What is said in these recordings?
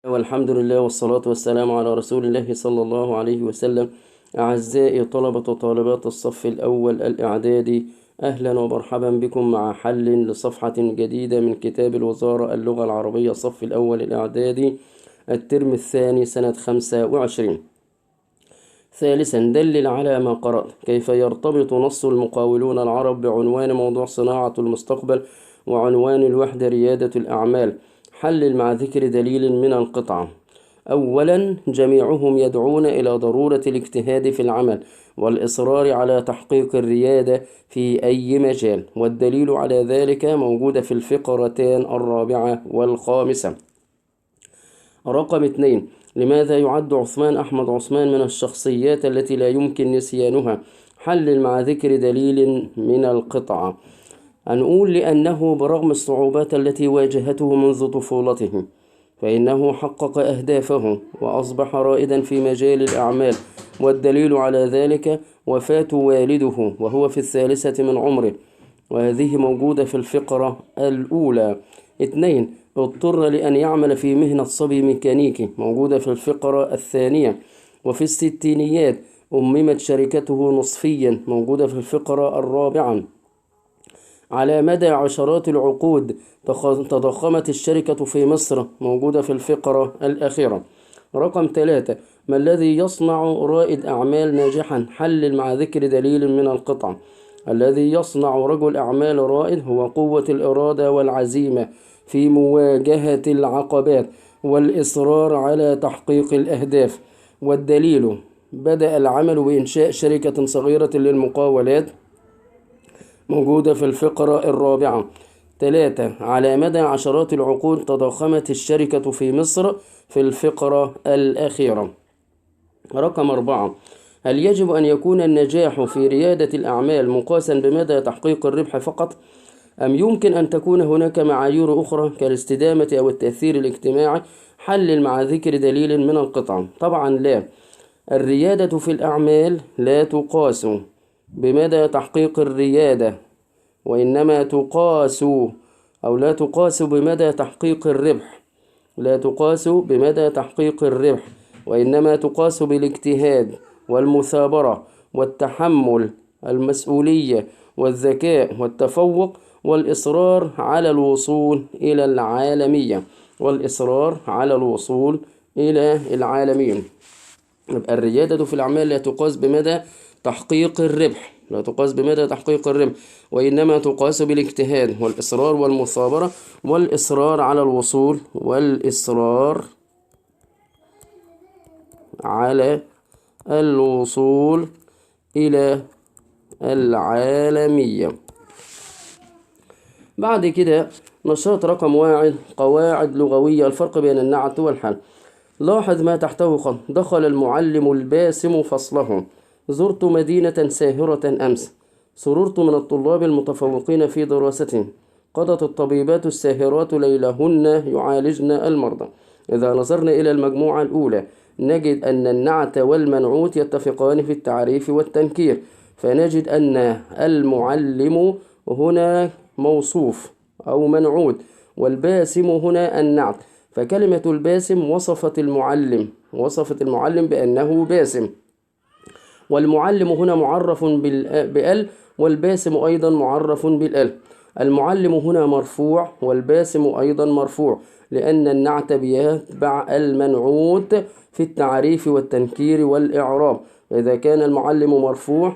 والحمد لله والصلاة والسلام على رسول الله صلى الله عليه وسلم. أعزائي طلبة وطالبات الصف الأول الإعدادي، أهلا ومرحبا بكم مع حل لصفحة جديدة من كتاب الوزارة اللغة العربية الصف الأول الإعدادي الترم الثاني سنة 25. ثالثا، دلل على ما قرأت. كيف يرتبط نص المقاولون العرب بعنوان موضوع صناعة المستقبل وعنوان الوحدة ريادة الأعمال؟ حلل مع ذكر دليل من القطعة. أولا، جميعهم يدعون إلى ضرورة الاجتهاد في العمل والإصرار على تحقيق الريادة في أي مجال، والدليل على ذلك موجود في الفقرتين الرابعة والخامسة. رقم 2، لماذا يعد عثمان أحمد عثمان من الشخصيات التي لا يمكن نسيانها؟ حلل مع ذكر دليل من القطعة. هنقول لأنه برغم الصعوبات التي واجهته منذ طفولته فإنه حقق أهدافه وأصبح رائدا في مجال الأعمال، والدليل على ذلك وفاة والده وهو في 3 من عمره، وهذه موجودة في الفقرة الأولى. 2، اضطر لأن يعمل في مهنة صبي ميكانيكي، موجودة في الفقرة الثانية. وفي الستينيات أممت شركته نصفيا، موجودة في الفقرة الرابعة. على مدى عشرات العقود تضخمت الشركة في مصر، موجودة في الفقرة الأخيرة. رقم 3، ما الذي يصنع رائد أعمال ناجحا؟ حلل مع ذكر دليل من القطعة. الذي يصنع رجل أعمال رائد هو قوة الإرادة والعزيمة في مواجهة العقبات والإصرار على تحقيق الأهداف، والدليل بدأ العمل بإنشاء شركة صغيرة للمقاولات، موجودة في الفقرة الرابعة. 3، على مدى عشرات العقود تضخمت الشركة في مصر، في الفقرة الأخيرة. رقم 4، هل يجب أن يكون النجاح في ريادة الأعمال مقاسا بمدى تحقيق الربح فقط؟ أم يمكن أن تكون هناك معايير أخرى كالاستدامة أو التأثير الاجتماعي؟ حلل مع ذكر دليل من القطعة. طبعا لا، الريادة في الأعمال لا تقاس بمدى تحقيق الريادة، وإنما تقاس أو لا تقاس بمدى تحقيق الربح، لا تقاس بمدى تحقيق الربح، وإنما تقاس بالاجتهاد والمثابرة والتحمل المسؤولية والذكاء والتفوق والإصرار على الوصول إلى العالمية، والإصرار على الوصول إلى العالمية. يبقى الريادة في الأعمال لا تقاس بمدى تحقيق الربح، لا تقاس بمدى تحقيق الربح، وإنما تقاس بالاجتهاد والإصرار والمثابرة والإصرار على الوصول، والإصرار على الوصول إلى العالمية. بعد كده نشاط رقم 1، قواعد لغوية، الفرق بين النعت والحال. لاحظ ما تحته خط. دخل المعلم الباسم فصله. زرت مدينة ساهرة أمس. سررت من الطلاب المتفوقين في دراستهم. قضت الطبيبات الساهرات ليلهن يعالجن المرضى. إذا نظرنا إلى المجموعة الأولى نجد أن النعت والمنعوت يتفقان في التعريف والتنكير، فنجد أن المعلم هنا موصوف أو منعوت، والباسم هنا النعت. فكلمة الباسم وصفت المعلم بأنه باسم، والمعلم هنا معرف بال، والباسم أيضا معرف بالأل. المعلم هنا مرفوع والباسم أيضا مرفوع، لأن النعت بيتبع المنعوت في التعريف والتنكير والإعراب. إذا كان المعلم مرفوع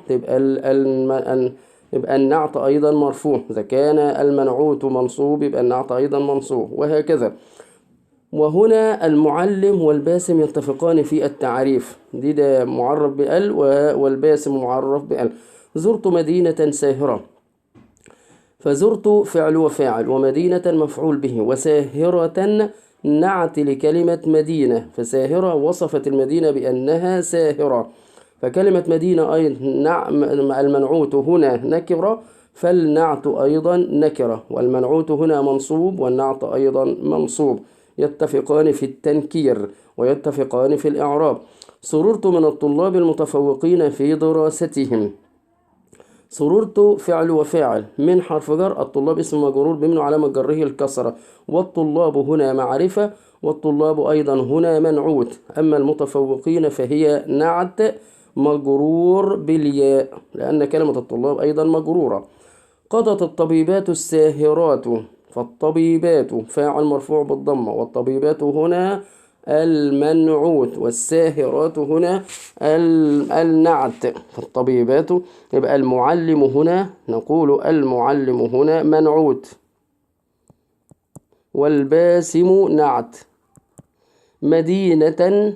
يبقى النعت أيضا مرفوع، إذا كان المنعوت منصوب يبقى النعت أيضا منصوب، وهكذا. وهنا المعلم والباسم يتفقان في التعريف، ده معرف بأل والباسم معرف بأل. زرت مدينة ساهرة، فزرت فعل وفاعل، ومدينة مفعول به، وساهرة نعت لكلمة مدينة، فساهرة وصفت المدينة بأنها ساهرة. فكلمة مدينة أيضا المنعوت هنا نكرة، فالنعت أيضا نكرة، والمنعوت هنا منصوب والنعت أيضا منصوب، يتفقان في التنكير ويتفقان في الإعراب. سررت من الطلاب المتفوقين في دراستهم. سررت فعل وفاعل من حرف جر، الطلاب اسم مجرور بمن علامة جره الكسرة، والطلاب هنا معرفة، والطلاب أيضا هنا منعوت. أما المتفوقين فهي نعت مجرور بالياء لأن كلمة الطلاب أيضا مجرورة. قضت الطبيبات الساهرات، فالطبيبات فاعل مرفوع بالضمة، والطبيبات هنا المنعوت، والساهرات هنا النعت. فالطبيبات يبقى المعلم هنا، نقول المعلم هنا منعوت، والباسم نعت. مدينة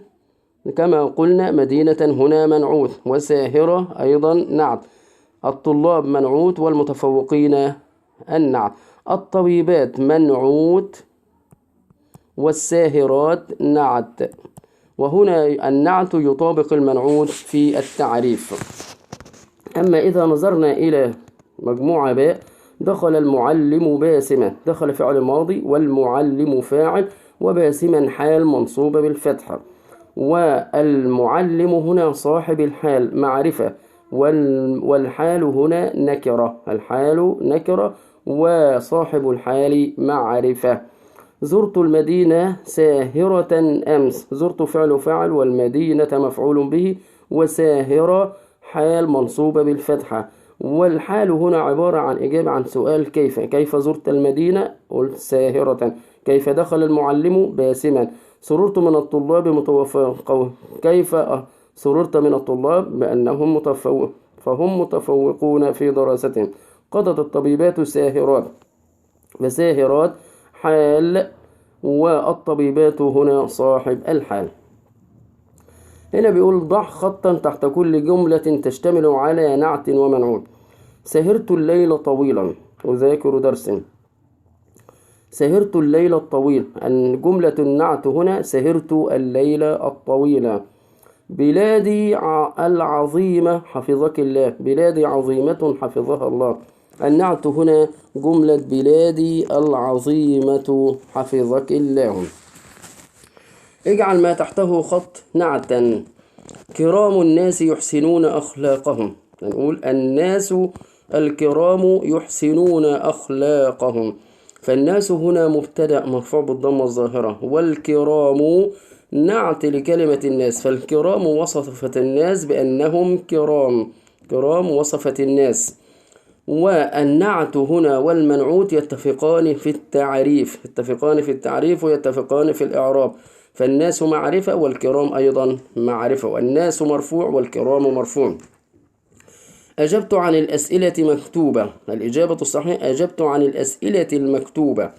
كما قلنا مدينة هنا منعوت، وساهرة أيضا نعت. الطلاب منعوت، والمتفوقين النعت. الطبيبات منعوت، والساهرات نعت. وهنا النعت يطابق المنعوت في التعريف. أما إذا نظرنا إلى مجموعة باء، دخل المعلم باسمة، دخل فعل ماضي، والمعلم فاعل، وباسما حال منصوبة بالفتحة. والمعلم هنا صاحب الحال معرفة، والحال هنا نكرة، الحال نكرة، وصاحب الحال معرفة. زرت المدينة ساهرة أمس، زرت فعل فاعل، والمدينة مفعول به، وساهرة حال منصوبة بالفتحة. والحال هنا عبارة عن إجابة عن سؤال كيف زرت المدينة؟ قلت ساهرة. كيف دخل المعلم؟ باسما. سررت من الطلاب متفوقون، كيف سررت من الطلاب؟ بأنهم فهم متفوقون في دراستهم. قضت الطبيبات ساهرات، فساهرات حال، والطبيبات هنا صاحب الحال. هنا بيقول ضع خطا تحت كل جملة تشتمل على نعت ومنعوت. سهرت الليل طويلا أذاكر درس. سهرت الليل الطويل، الجملة النعت هنا سهرت الليل الطويل. بلادي العظيمة حفظك الله، بلادي عظيمة حفظها الله. النعت هنا جملة بلادي العظيمة حفظك الله. اجعل ما تحته خط نعتا. كرام الناس يحسنون أخلاقهم، نقول الناس الكرام يحسنون أخلاقهم. فالناس هنا مبتدأ مرفوع بالضمة الظاهرة، والكرام نعت لكلمة الناس، فالكرام وصفت الناس بأنهم كرام، كرام وصفت الناس. والنعت هنا والمنعوت يتفقان في التعريف، يتفقان في التعريف ويتفقان في الإعراب. فالناس معرفة، والكرام أيضا معرفة، والناس مرفوع والكرام مرفوع. أجبت عن الأسئلة مكتوبة، الإجابة الصحيحة أجبت عن الأسئلة المكتوبة.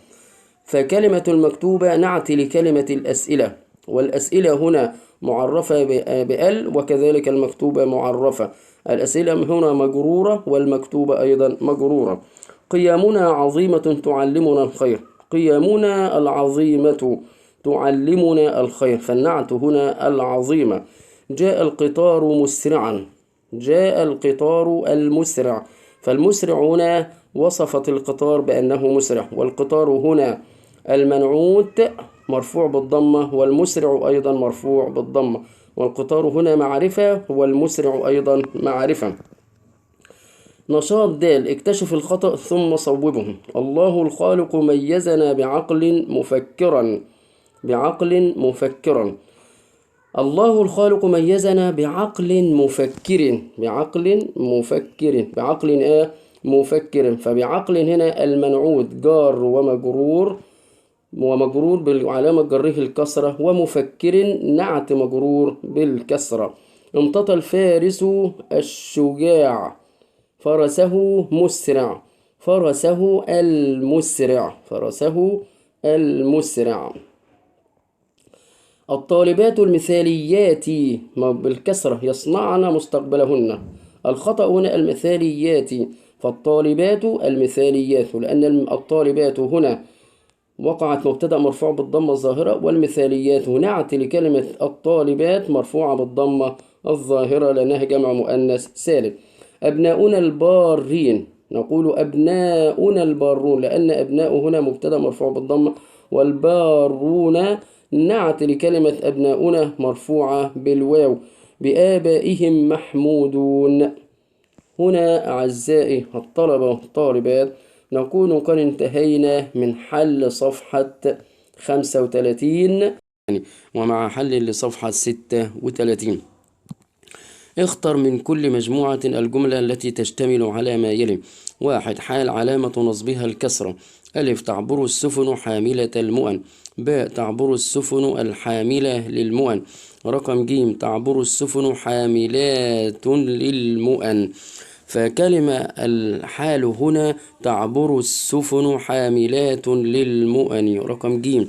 فكلمة المكتوبة نعت لكلمة الأسئلة، والأسئلة هنا معرفة بأل، وكذلك المكتوبة معرفة. الأسئلة هنا مجرورة، والمكتوبة أيضا مجرورة. قيامنا عظيمة تعلمنا الخير، قيامنا العظيمة تعلمنا الخير، فالنعت هنا العظيمة. جاء القطار مسرعا، جاء القطار المسرع، فالمسرع هنا وصفت القطار بأنه مسرع، والقطار هنا المنعوت مرفوع بالضمة، والمسرع أيضا مرفوع بالضمة، والقطار هنا معرفة، والمسرع أيضا معرفة. نشاط دال، اكتشف الخطأ ثم صوبه. الله الخالق ميزنا بعقل مفكرا، بعقل مفكرا. الله الخالق ميزنا بعقل مفكر، بعقل مفكر، بعقل مفكر. فبعقل هنا المنعوت جار ومجرور، ومجرور بعلامة جره الكسرة، ومفكر نعت مجرور بالكسرة. امتطى الفارس الشجاع، فرسه مسرع، فرسه المسرع، فرسه المسرع. الطالبات المثاليات بالكسرة يصنعن مستقبلهن. الخطأ هنا المثاليات، فالطالبات المثاليات، لأن الطالبات هنا وقعت مبتدأ مرفوع بالضمة الظاهرة، والمثاليات نعت لكلمة الطالبات مرفوعة بالضمة الظاهرة لأنها جمع مؤنث سالم. أبناؤنا البارين، نقول أبناؤنا البارون، لأن أبناء هنا مبتدأ مرفوع بالضمة، والبارون نعت لكلمة أبناؤنا مرفوعة بالواو. بآبائهم محمودون، هنا أعزائي الطلبة والطالبات نكون قد انتهينا من حل صفحة 35 ومع حل لصفحة 36. اختر من كل مجموعة الجملة التي تشتمل على ما يلي: 1. حال علامة نصبها الكسرة. ألف: تعبر السفن حاملة المؤن. باء: تعبر السفن الحاملة للمؤن. رقم ج: تعبر السفن حاملات للمؤن. فكلمة الحال هنا تعبر السفن حاملات للمؤن. رقم ج.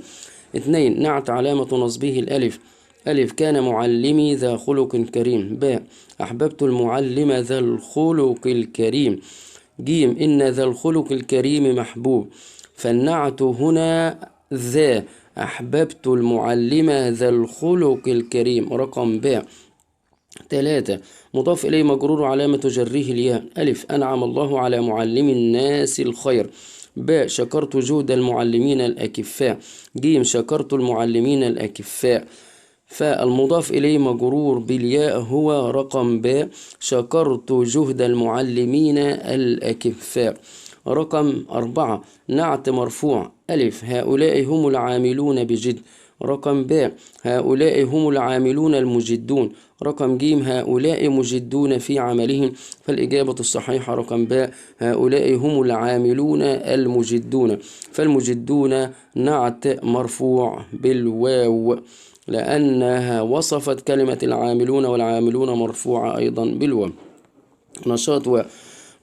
2. نعت علامة نصبه الألف. ألف: كان معلمي ذا خلق كريم. باء: أحببت المعلم ذا الخلق الكريم. جيم: إن ذا الخلق الكريم محبوب. فالنعت هنا ذا، أحببت المعلم ذا الخلق الكريم. رقم باء. 3. مضاف إليه مجرور علامة جره الياء. ألف: أنعم الله على معلم الناس الخير. باء: شكرت جهد المعلمين الأكفاء. جيم: شكرت المعلمين الأكفاء. فالمضاف إليه مجرور بالياء هو رقم باء: شكرت جهد المعلمين الأكفاء. رقم 4. نعت مرفوع. ألف: هؤلاء هم العاملون بجد. رقم باء: هؤلاء هم العاملون المجدون. رقم ج: هؤلاء مجدون في عملهم. فالإجابة الصحيحة رقم باء: هؤلاء هم العاملون المجدون. فالمجدون نعت مرفوع بالواو، لأنها وصفت كلمة العاملون، والعاملون مرفوعة أيضا بالواو. نشاط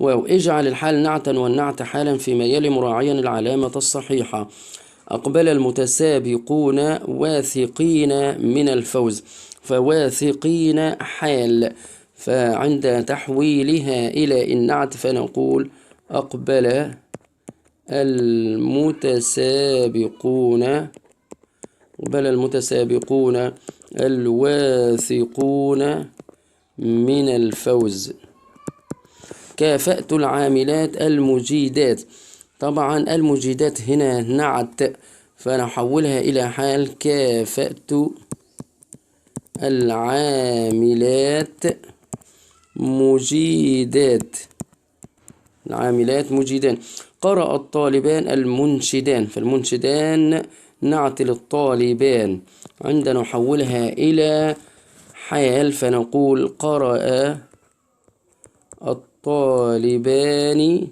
واو: اجعل الحال نعتا والنعت حالا فيما يلي مراعيا العلامة الصحيحة. أقبل المتسابقون واثقين من الفوز. فواثقين حال، فعند تحويلها إلى النعت فنقول أقبل المتسابقون الواثقون من الفوز. كافأت العاملات المجيدات. طبعا المجيدات هنا نعت، فنحولها إلى حال: كافأت العاملات مجيدات. قرأ الطالبان المنشدان. فالمنشدان نعت للطالبان، عندما نحولها إلى حال فنقول قرأ الطالبان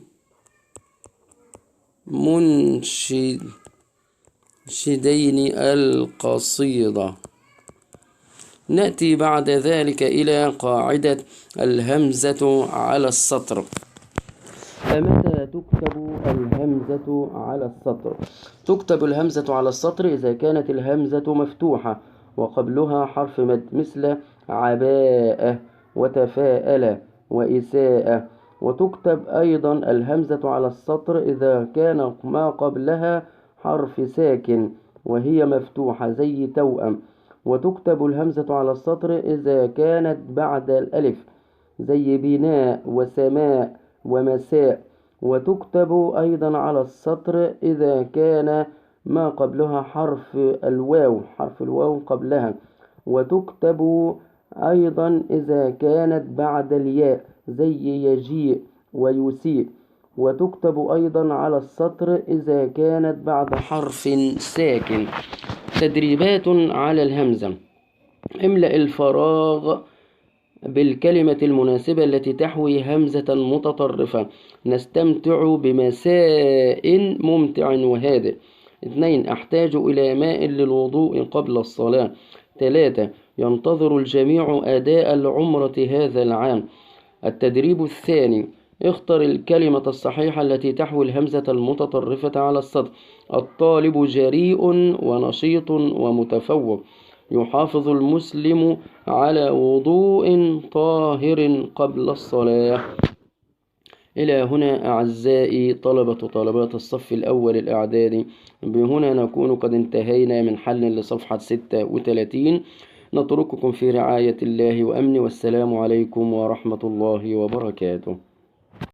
منشدين القصيدة. نأتي بعد ذلك إلى قاعدة الهمزة على السطر. فمتى تكتب الهمزة على السطر؟ تكتب الهمزة على السطر إذا كانت الهمزة مفتوحة وقبلها حرف مد، مثل عباءة وتفاءل وإساءة. وتكتب أيضا الهمزة على السطر إذا كان ما قبلها حرف ساكن وهي مفتوحة زي توأم. وتكتب الهمزة على السطر إذا كانت بعد الألف زي بناء وسماء ومساء. وتكتب أيضا على السطر إذا كان ما قبلها حرف الواو قبلها. وتكتب أيضا إذا كانت بعد الياء زي يجيء ويسيء. وتكتب أيضا على السطر إذا كانت بعد حرف ساكن. تدريبات على الهمزة: املأ الفراغ بالكلمة المناسبة التي تحوي همزة متطرفة. نستمتع بمساء ممتع وهادئ. 2. أحتاج إلى ماء للوضوء قبل الصلاة. 3. ينتظر الجميع أداء العمرة هذا العام. التدريب الثاني: اختر الكلمة الصحيحة التي تحوي الهمزة المتطرفة على السطر. الطالب جريء ونشيط ومتفوق. يحافظ المسلم على وضوء طاهر قبل الصلاة. إلى هنا أعزائي طلبة وطالبات الصف الأول الإعدادي، بهنا نكون قد انتهينا من حل لصفحة 36. نترككم في رعاية الله وأمنه، والسلام عليكم ورحمة الله وبركاته.